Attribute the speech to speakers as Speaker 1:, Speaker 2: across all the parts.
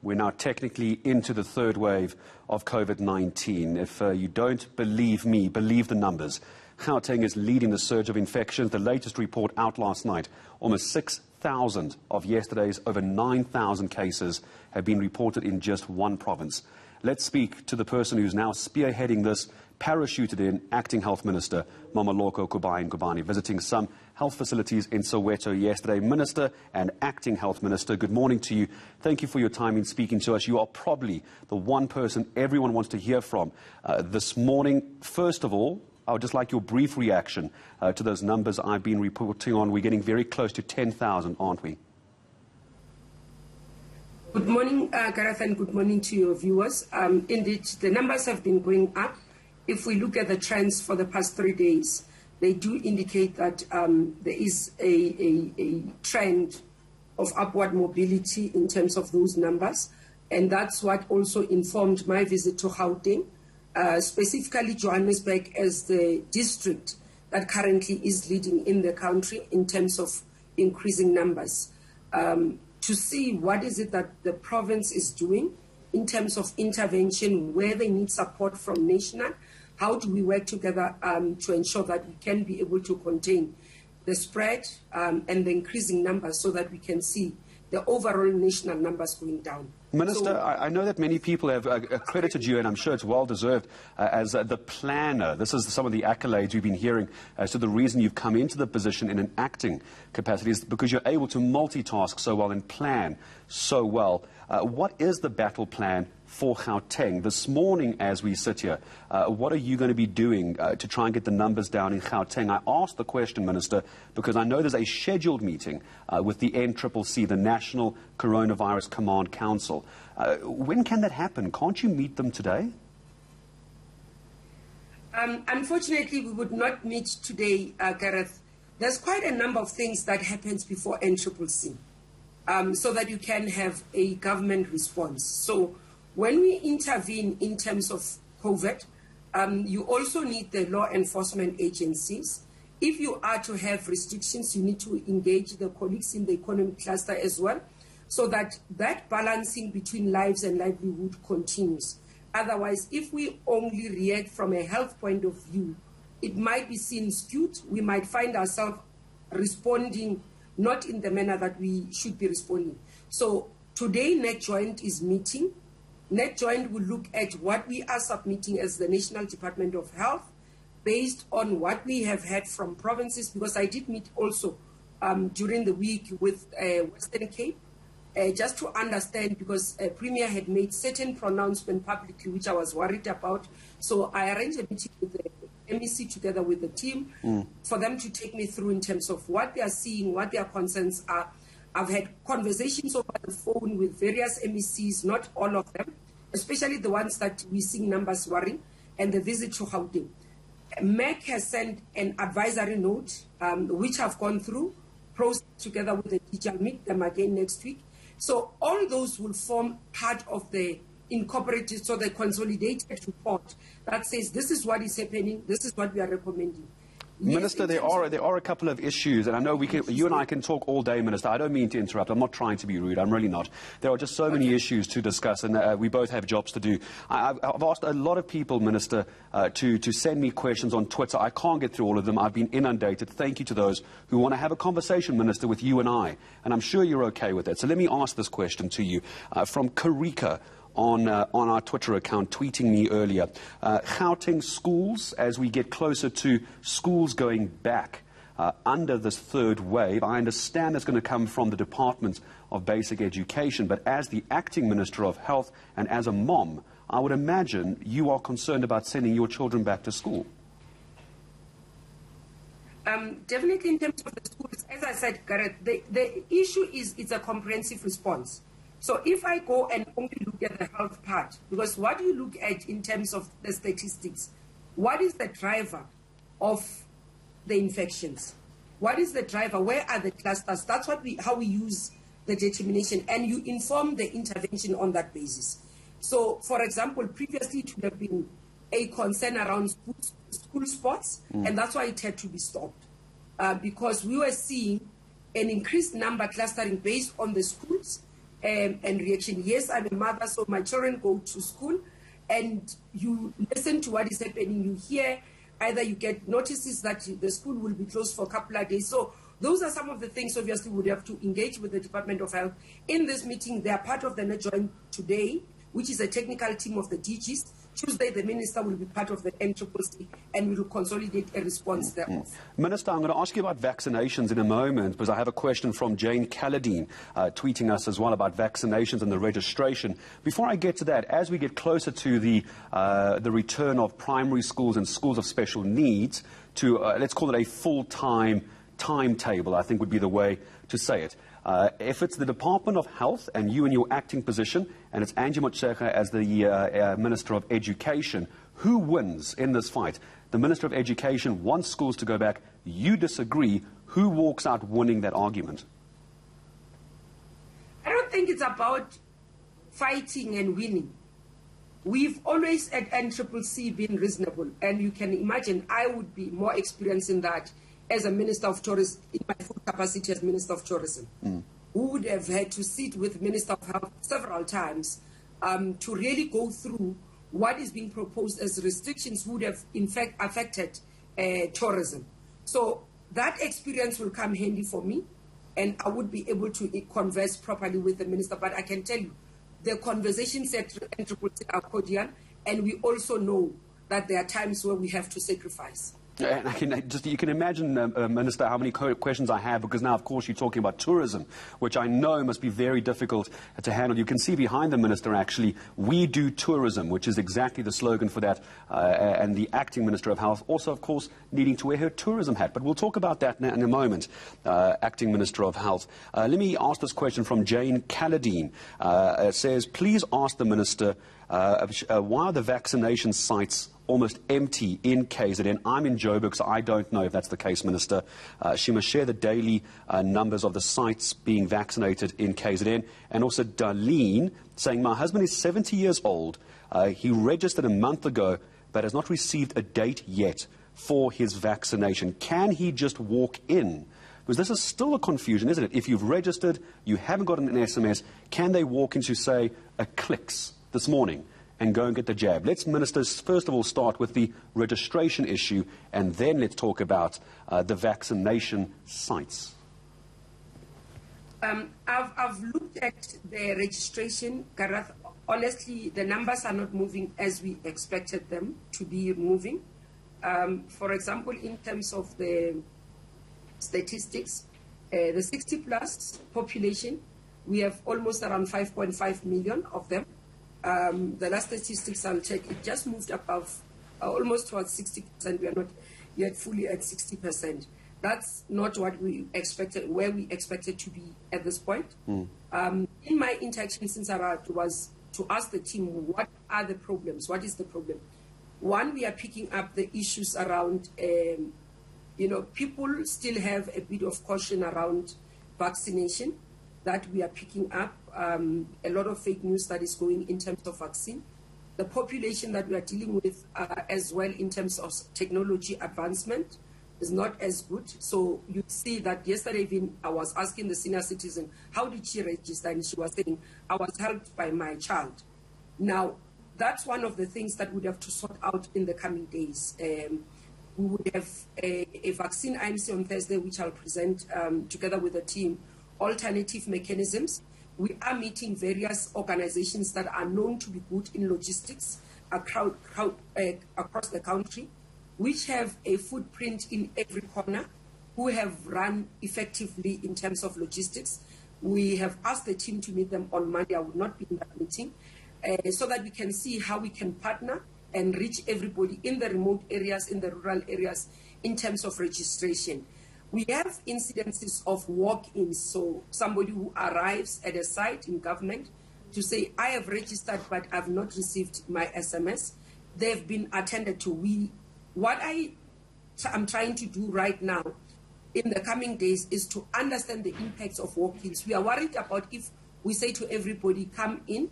Speaker 1: We're now technically into the third wave of COVID-19. If you don't believe me, believe the numbers. Gauteng is leading the surge of infections. The latest report out last night, almost 6,000 of yesterday's over 9,000 cases have been reported in just one province. Let's speak to the person who's now spearheading this, parachuted in, Acting Health Minister Mmamoloko Kubayi-Ngubane, visiting some health facilities in Soweto yesterday. Minister and Acting Health Minister, good morning to you. Thank you for your time in speaking to us. You are probably the one person everyone wants to hear from this morning. First of all, I would just like your brief reaction to those numbers I've been reporting on. We're getting very close to 10,000, aren't we?
Speaker 2: Good morning, Gareth, and good morning to your viewers. Indeed, the numbers have been going up. If we look at the trends for the past 3 days, they do indicate that there is a trend of upward mobility in terms of those numbers. And that's what also informed my visit to Gauteng, specifically Johannesburg as the district that currently is leading in the country in terms of increasing numbers. To see what is it that the province is doing in terms of intervention, where they need support from national, how do we work together to ensure that we can be able to contain the spread and the increasing numbers so that we can see the overall national numbers going down.
Speaker 1: Minister, so, I know that many people have accredited you, and I'm sure it's well-deserved, as the planner. This is some of the accolades we've been hearing as to the reason you've come into the position in an acting capacity is because you're able to multitask so well and plan so well. What is the battle plan for Gauteng? This morning, as we sit here, what are you going to be doing to try and get the numbers down in Gauteng? I asked the question, Minister, because I know there's a scheduled meeting with the NCCC, the National Coronavirus Command Council. When can that happen? Can't you meet them today?
Speaker 2: Unfortunately, we would not meet today, Gareth. There's quite a number of things that happens before NCCC, so that you can have a government response. So when we intervene in terms of COVID, you also need the law enforcement agencies. If you are to have restrictions, you need to engage the colleagues in the economic cluster as well, so that that balancing between lives and livelihood continues. Otherwise, if we only react from a health point of view, it might be seen skewed. We might find ourselves responding not in the manner that we should be responding. So today, NetJoint is meeting. NetJoint will look at what we are submitting as the National Department of Health based on what we have had from provinces, because I did meet also during the week with Western Cape, just to understand, because Premier had made certain pronouncements publicly, which I was worried about. So I arranged a meeting with the MEC together with the team for them to take me through in terms of what they are seeing, what their concerns are. I've had conversations over the phone with various MECs, not all of them, especially the ones that we see numbers worrying, and the visit to Gauteng. MEC has sent an advisory note, which I've gone through, processed together with the teacher. I'll meet them again next week. So all those will form part of the incorporated, so the consolidated report that says this is what is happening, this is what we are recommending.
Speaker 1: Minister, there are a couple of issues, and I know you and I can talk all day, Minister. I don't mean to interrupt. I'm not trying to be rude. I'm really not. There are just so many issues to discuss, and we both have jobs to do. I've asked a lot of people, Minister, to send me questions on Twitter. I can't get through all of them. I've been inundated. Thank you to those who want to have a conversation, Minister, with you and I, and I'm sure you're okay with that. So let me ask this question to you. From Karika, on our Twitter account, tweeting me earlier. Gauteng schools, as we get closer to schools going back under this third wave, I understand it's going to come from the Department of Basic Education, but as the Acting Minister of Health and as a mom, I would imagine you are concerned about sending your children back to school.
Speaker 2: Definitely in terms of the schools, as I said, Gareth, the issue is it's a comprehensive response. So if I go and only look at the health part, because what you look at in terms of the statistics, what is the driver of the infections? What is the driver? Where are the clusters? That's how we use the determination, and you inform the intervention on that basis. So, for example, previously it would have been a concern around school sports, and that's why it had to be stopped, because we were seeing an increased number clustering based on the schools and reaction. Yes, I'm a mother, so my children go to school, and you listen to what is happening. You hear either you get notices that the school will be closed for a couple of days. So those are some of the things, obviously, we would have to engage with the Department of Health. In this meeting, they are part of the NEJOIN today, which is a technical team of the DGs. Tuesday, the Minister will be part of the NCCC, and we will consolidate a response thereof.
Speaker 1: Minister, I'm going to ask you about vaccinations in a moment, because I have a question from Jane Calladine tweeting us as well about vaccinations and the registration. Before I get to that, as we get closer to the return of primary schools and schools of special needs to, let's call it a full-time timetable, I think would be the way to say it. If it's the Department of Health and you in your acting position, and it's Angie Motshekga as the Minister of Education, who wins in this fight? The Minister of Education wants schools to go back. You disagree. Who walks out winning that argument?
Speaker 2: I don't think it's about fighting and winning. We've always at NCCC been reasonable, and you can imagine I would be more experienced in that as a Minister of Tourism, in my full capacity as Minister of Tourism, who would have had to sit with Minister of Health several times to really go through what is being proposed as restrictions would have, in fact, affected tourism. So that experience will come handy for me, and I would be able to converse properly with the Minister. But I can tell you, the conversations at NCCC are cordial, and we also know that there are times where we have to sacrifice.
Speaker 1: And you can imagine, Minister, how many questions I have, because now, of course, you're talking about tourism, which I know must be very difficult to handle. You can see behind the Minister, actually, we do tourism, which is exactly the slogan for that, and the acting Minister of Health also, of course, needing to wear her tourism hat. But we'll talk about that in a moment, acting Minister of Health. Let me ask this question from Jane Calladine. It says, please ask the Minister why are the vaccination sites almost empty in KZN. I'm in Joburg, so I don't know if that's the case, Minister. She must share the daily numbers of the sites being vaccinated in KZN. And also Darlene saying, my husband is 70 years old. He registered a month ago, but has not received a date yet for his vaccination. Can he just walk in? Because this is still a confusion, isn't it? If you've registered, you haven't gotten an SMS, can they walk into, say, a Clicks this morning and go and get the jab? Let's, ministers, first of all start with the registration issue, and then let's talk about the vaccination sites.
Speaker 2: I've looked at the registration, Gareth. Honestly, the numbers are not moving as we expected them to be moving. For example, in terms of the statistics, the 60-plus population, we have almost around 5.5 million of them. The last statistics I'll check, it just moved above, almost towards 60%. We are not yet fully at 60%. That's not what we expected, where we expected to be at this point. In my interaction since I arrived was to ask the team, what are the problems? What is the problem? One, we are picking up the issues around, people still have a bit of caution around vaccination that we are picking up. A lot of fake news that is going in terms of vaccine. The population that we are dealing with as well in terms of technology advancement is not as good. So you see that yesterday even I was asking the senior citizen, how did she register? And she was saying, I was helped by my child. Now, that's one of the things that we'd have to sort out in the coming days. We would have a vaccine IMC on Thursday, which I'll present together with the team, alternative mechanisms. We are meeting various organizations that are known to be good in logistics across the country, which have a footprint in every corner, who have run effectively in terms of logistics. We have asked the team to meet them on Monday. I will not be in that meeting, so that we can see how we can partner and reach everybody in the remote areas, in the rural areas, in terms of registration. We have incidences of walk-ins, so somebody who arrives at a site in government to say, I have registered, but I've not received my SMS. They've been attended to. What I'm trying to do right now in the coming days is to understand the impacts of walk-ins. We are worried about if we say to everybody, come in,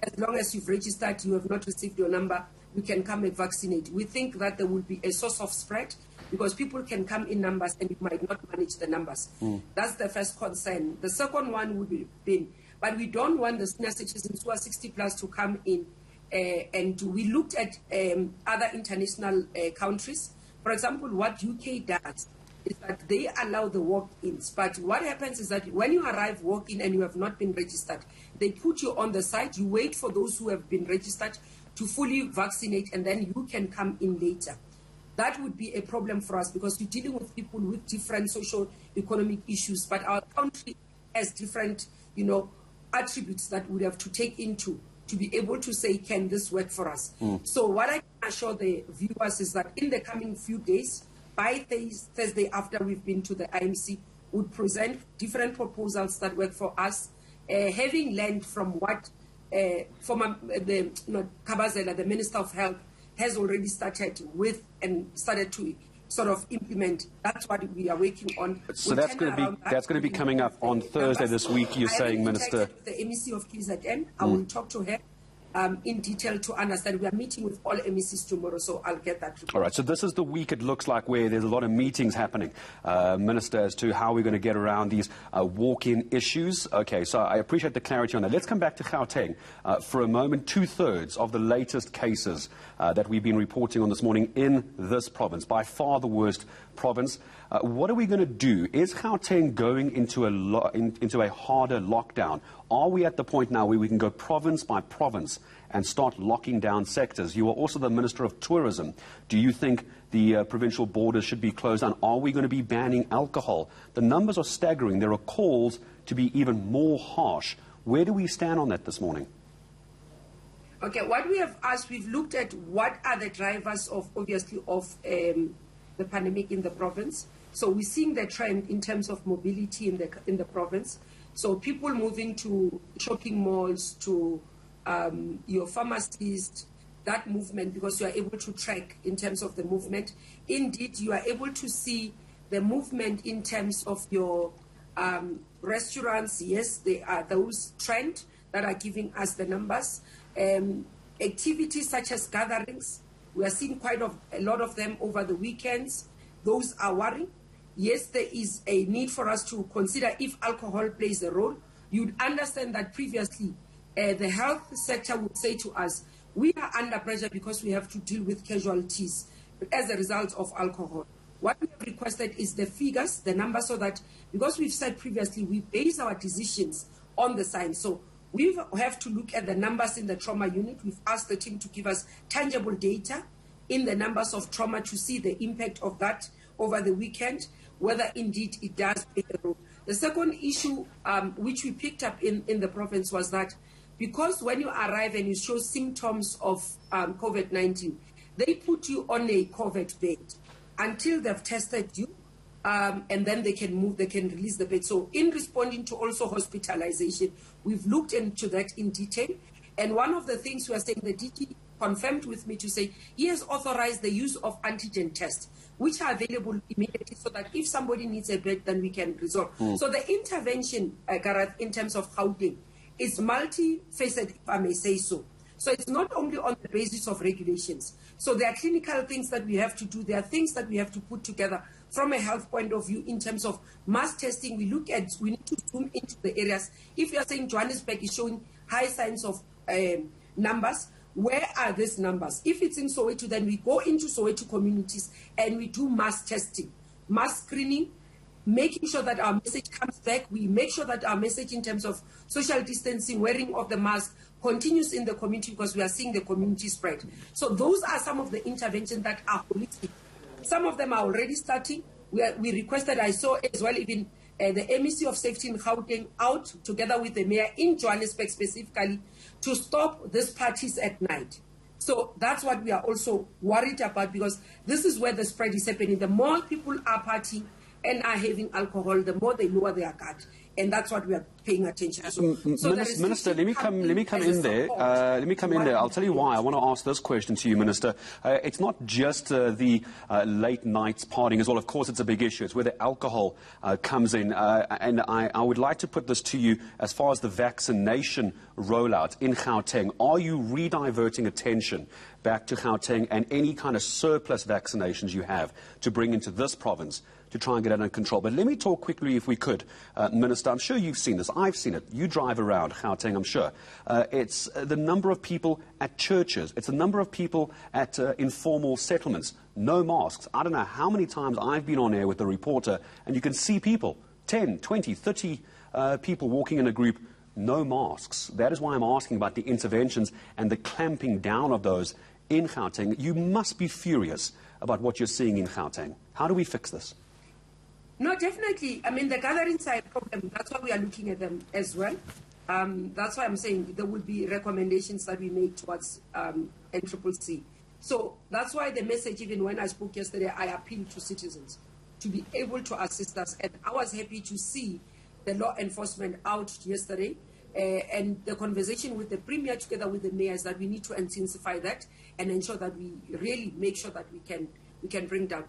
Speaker 2: as long as you've registered, you have not received your number, we can come and vaccinate. We think that there will be a source of spread, because people can come in numbers and you might not manage the numbers. That's the first concern. The second one would be, but we don't want the senior citizens who are 60 plus to come in. And we looked at other international countries. For example, what UK does is that they allow the walk-ins. But what happens is that when you arrive walk-in and you have not been registered, they put you on the site. You wait for those who have been registered to fully vaccinate, and then you can come in later. That would be a problem for us because we're dealing with people with different social economic issues, but our country has different, attributes that we have to take into to be able to say, can this work for us? So what I can assure the viewers is that in the coming few days, by Thursday after we've been to the IMC, we'll present different proposals that work for us, having learned from what Kabazela, the Minister of Health, has already started with and started to sort of implement. That's what we are working on.
Speaker 1: So that's going to be coming up on Thursday this week. You're saying, Minister.
Speaker 2: The MEC of KZN, I will talk to her in detail to understand. We are meeting with all MECs tomorrow, so I'll get that report.
Speaker 1: All right, so this is the week, it looks like, where there's a lot of meetings happening, Minister, as to how we're going to get around these walk-in issues. Okay, so I appreciate the clarity on that. Let's come back to Gauteng for a moment. 2/3 of the latest cases that we've been reporting on this morning in this province, by far the worst province. What are we going to do? Is Gauteng going into a harder lockdown? Are we at the point now where we can go province by province and start locking down sectors? You are also the Minister of Tourism. Do you think the provincial borders should be closed down? Are we going to be banning alcohol? The numbers are staggering. There are calls to be even more harsh. Where do we stand on that this morning?
Speaker 2: Okay, what we have asked, we've looked at what are the drivers of, obviously, of the pandemic in the province. So we're seeing the trend in terms of mobility in the province. So people moving to shopping malls, to your pharmacies, that movement, because you are able to track in terms of the movement. Indeed, you are able to see the movement in terms of your restaurants. Yes, they are those trends that are giving us the numbers. Activities such as gatherings, we are seeing quite a lot of them over the weekends. Those are worrying. Yes, there is a need for us to consider if alcohol plays a role. You'd understand that previously the health sector would say to us, we are under pressure because we have to deal with casualties as a result of alcohol. What we have requested is the figures, the numbers, so that, because we've said previously, we base our decisions on the science. So we have to look at the numbers in the trauma unit. We've asked the team to give us tangible data in the numbers of trauma to see the impact of that over the weekend, whether indeed it does play a role. The second issue which we picked up in the province was that because when you arrive and you show symptoms of COVID-19, they put you on a COVID bed until they've tested you, and then they can release the bed. So in responding to also hospitalization, we've looked into that in detail. And one of the things we are saying, the DG confirmed with me to say he has authorized the use of antigen tests, which are available immediately, so that if somebody needs a bed, then we can resolve. So the intervention, Gareth, in terms of Gauteng, is multifaceted, if I may say so. So it's not only on the basis of regulations. So there are clinical things that we have to do. There are things that we have to put together from a health point of view in terms of mass testing. We need to zoom into the areas. If you are saying Johannesburg is showing high signs of numbers, where are these numbers? If it's in Soweto, then we go into Soweto communities and we do mass testing, mass screening, making sure that our message comes back. We make sure that our message in terms of social distancing, wearing of the mask, continues in the community, because we are seeing the community spread. So those are some of the interventions that are holistic. Some of them are already starting. We requested, I saw as well, even the MEC of Safety in Gauteng out together with the mayor in Johannesburg specifically to stop these parties at night. So that's what we are also worried about, because this is where the spread is happening. The more people are partying and are having alcohol, the more they lower their guard. And that's what we are paying attention to. So
Speaker 1: Minister, let me come in there. I'll tell you why. I want to ask this question to you, Minister. It's not just the late nights partying as well. Of course, it's a big issue. It's where the alcohol comes in. And I would like to put this to you as far as the vaccination rollout in Gauteng. Are you rediverting attention back to Gauteng and any kind of surplus vaccinations you have to bring into this province to try and get it under control? But let me talk quickly, if we could, Minister. I'm sure you've seen this. I've seen it. You drive around Gauteng, I'm sure. It's the number of people at churches. It's the number of people at informal settlements. No masks. I don't know how many times I've been on air with the reporter, and you can see people, 10, 20, 30 people walking in a group, no masks. That is why I'm asking about the interventions and the clamping down of those in Gauteng. You must be furious about what you're seeing in Gauteng. How do we fix this?
Speaker 2: No, definitely. I mean, the gathering side problem, that's why we are looking at them as well. That's why I'm saying there will be recommendations that we make towards NCCC. So that's why the message, even when I spoke yesterday, I appealed to citizens to be able to assist us. And I was happy to see the law enforcement out yesterday. And the conversation with the Premier together with the Mayor is that we need to intensify that and ensure that we really make sure that we can bring down.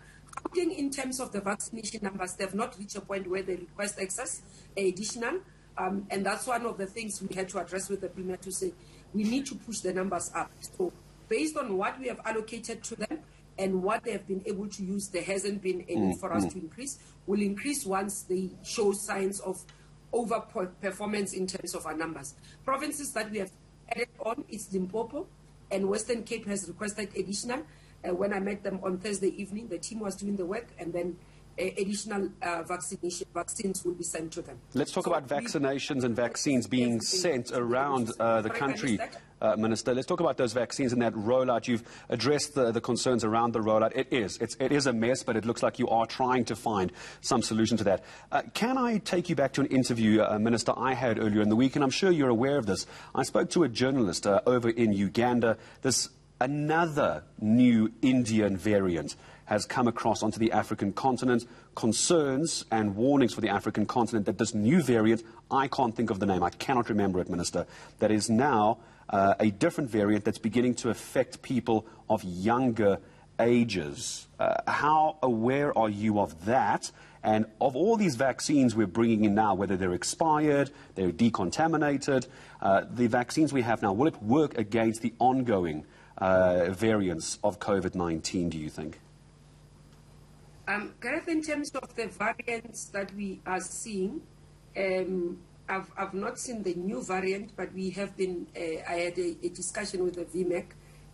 Speaker 2: In terms of the vaccination numbers, they have not reached a point where they request excess, additional. And that's one of the things we had to address with the Premier to say, we need to push the numbers up. So based on what we have allocated to them and what they have been able to use, there hasn't been any for us to increase. We'll increase once they show signs of over-performance in terms of our numbers. Provinces that we have added on is Limpopo, and Western Cape has requested additional. When I met them on Thursday evening, the team was doing the work, and then additional vaccines will be sent to them.
Speaker 1: Let's talk about vaccinations and vaccines being sent around the country, Minister. Let's talk about those vaccines and that rollout. You've addressed the concerns around the rollout. It is a mess, but it looks like you are trying to find some solution to that. Can I take you back to an interview, Minister, I had earlier in the week, and I'm sure you're aware of this. I spoke to a journalist over in Uganda. Another new Indian variant has come across onto the African continent. Concerns and warnings for the African continent that this new variant, I can't think of the name, I cannot remember it, Minister, that is now a different variant that's beginning to affect people of younger ages. How aware are you of that? And of all these vaccines we're bringing in now, whether they're expired, they're decontaminated, the vaccines we have now, will it work against the ongoing variants of COVID-19, do you think?
Speaker 2: Gareth, in terms of the variants that we are seeing, I've not seen the new variant, but we have been, I had a discussion with the VMEC,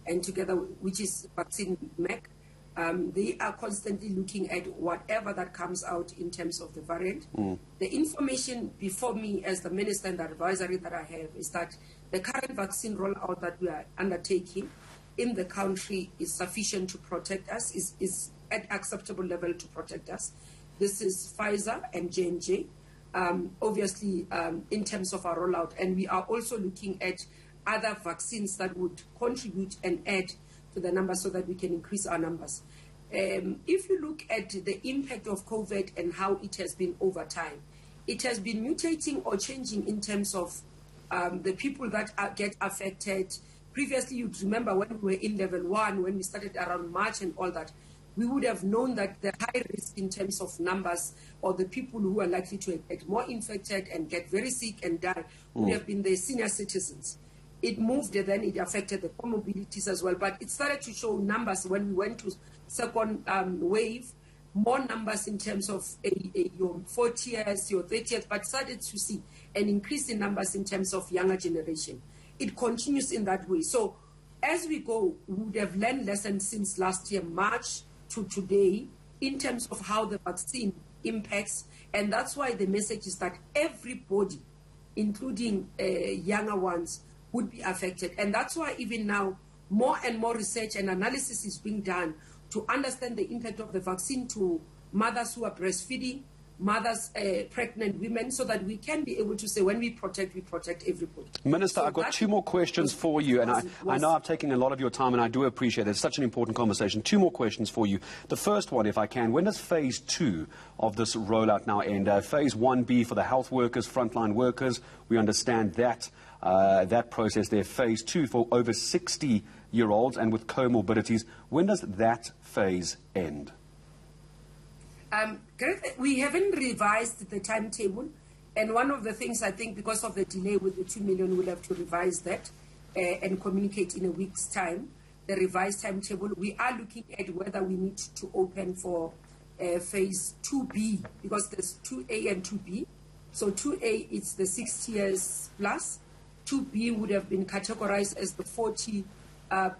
Speaker 2: and together, which is Vaccine MEC, they are constantly looking at whatever that comes out in terms of the variant. The information before me as the minister and the advisory that I have is that the current vaccine rollout that we are undertaking in the country is sufficient to protect us, is at acceptable level to protect us. This is Pfizer and J&J, obviously in terms of our rollout. And we are also looking at other vaccines that would contribute and add to the numbers so that we can increase our numbers. If you look at the impact of COVID and how it has been over time, it has been mutating or changing in terms of the people that get affected. Previously, you'd remember when we were in level 1, when we started around March and all that, we would have known that the high risk in terms of numbers or the people who are likely to get more infected and get very sick and die would have been the senior citizens. It moved and then it affected the comorbidities as well. But it started to show numbers when we went to second wave, more numbers in terms of your 40th, your 30th, but started to see an increase in numbers in terms of younger generation. It continues in that way. So as we go, we would have learned lessons since last year, March to today, in terms of how the vaccine impacts. And that's why the message is that everybody, including younger ones, would be affected. And that's why even now, more and more research and analysis is being done to understand the impact of the vaccine to mothers who are breastfeeding, mothers, pregnant women, so that we can be able to say when we protect everybody.
Speaker 1: Minister, so I've got two more questions for you, and I know I've taken a lot of your time, and I do appreciate it. It's such an important conversation. Two more questions for you. The first one, if I can, when does phase 2 of this rollout now end? Phase 1B for the health workers, frontline workers, we understand that. That process there. Phase 2 for over 60-year-olds and with comorbidities. When does that phase end?
Speaker 2: Gareth, we haven't revised the timetable, and one of the things I think because of the delay with the 2 million, we'll have to revise that and communicate in a week's time, the revised timetable. We are looking at whether we need to open for phase 2B, because there's 2A and 2B. So 2A, it's the 60 years plus. 2B would have been categorized as the 40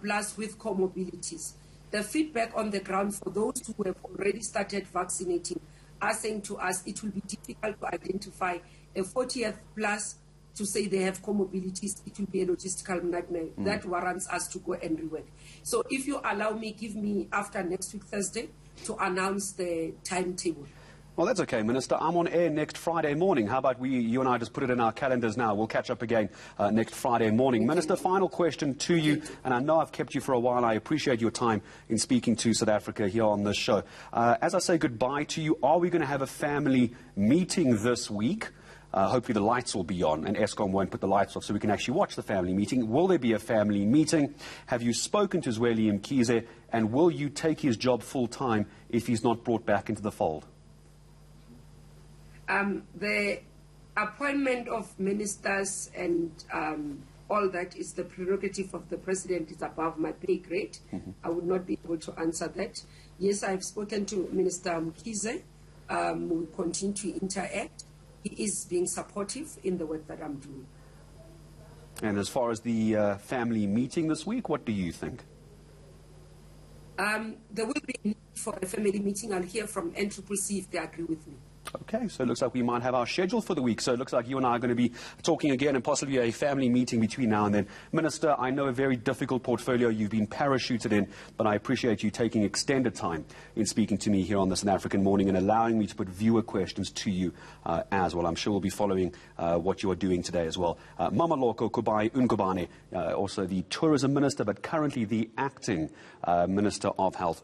Speaker 2: plus with comorbidities. The feedback on the ground for those who have already started vaccinating are saying to us it will be difficult to identify a 40th plus to say they have comorbidities. It will be a logistical nightmare. That warrants us to go and rework. So if you allow me, give me after next week, Thursday, to announce the timetable.
Speaker 1: Well, that's okay, Minister. I'm on air next Friday morning. How about you and I just put it in our calendars now? We'll catch up again next Friday morning. Minister, final question to you, and I know I've kept you for a while. I appreciate your time in speaking to South Africa here on this show. As I say goodbye to you, are we going to have a family meeting this week? Hopefully the lights will be on and Eskom won't put the lights off so we can actually watch the family meeting. Will there be a family meeting? Have you spoken to Zweli Mkhize, and will you take his job full-time if he's not brought back into the fold?
Speaker 2: The appointment of ministers and all that is the prerogative of the president. Is above my pay grade. I would not be able to answer that. Yes, I've spoken to Minister Mkhize. We continue to interact. He is being supportive in the work that I'm doing.
Speaker 1: And as far as the family meeting this week, what do you think?
Speaker 2: There will be a need for a family meeting. I'll hear from NCCC if they agree with me.
Speaker 1: Okay, so it looks like we might have our schedule for the week. So it looks like you and I are going to be talking again and possibly a family meeting between now and then. Minister, I know a very difficult portfolio you've been parachuted in, but I appreciate you taking extended time in speaking to me here on this South African morning and allowing me to put viewer questions to you as well. I'm sure we'll be following what you are doing today as well. Mmamoloko Kubayi-Ngubane, also the Tourism Minister, but currently the Acting Minister of Health.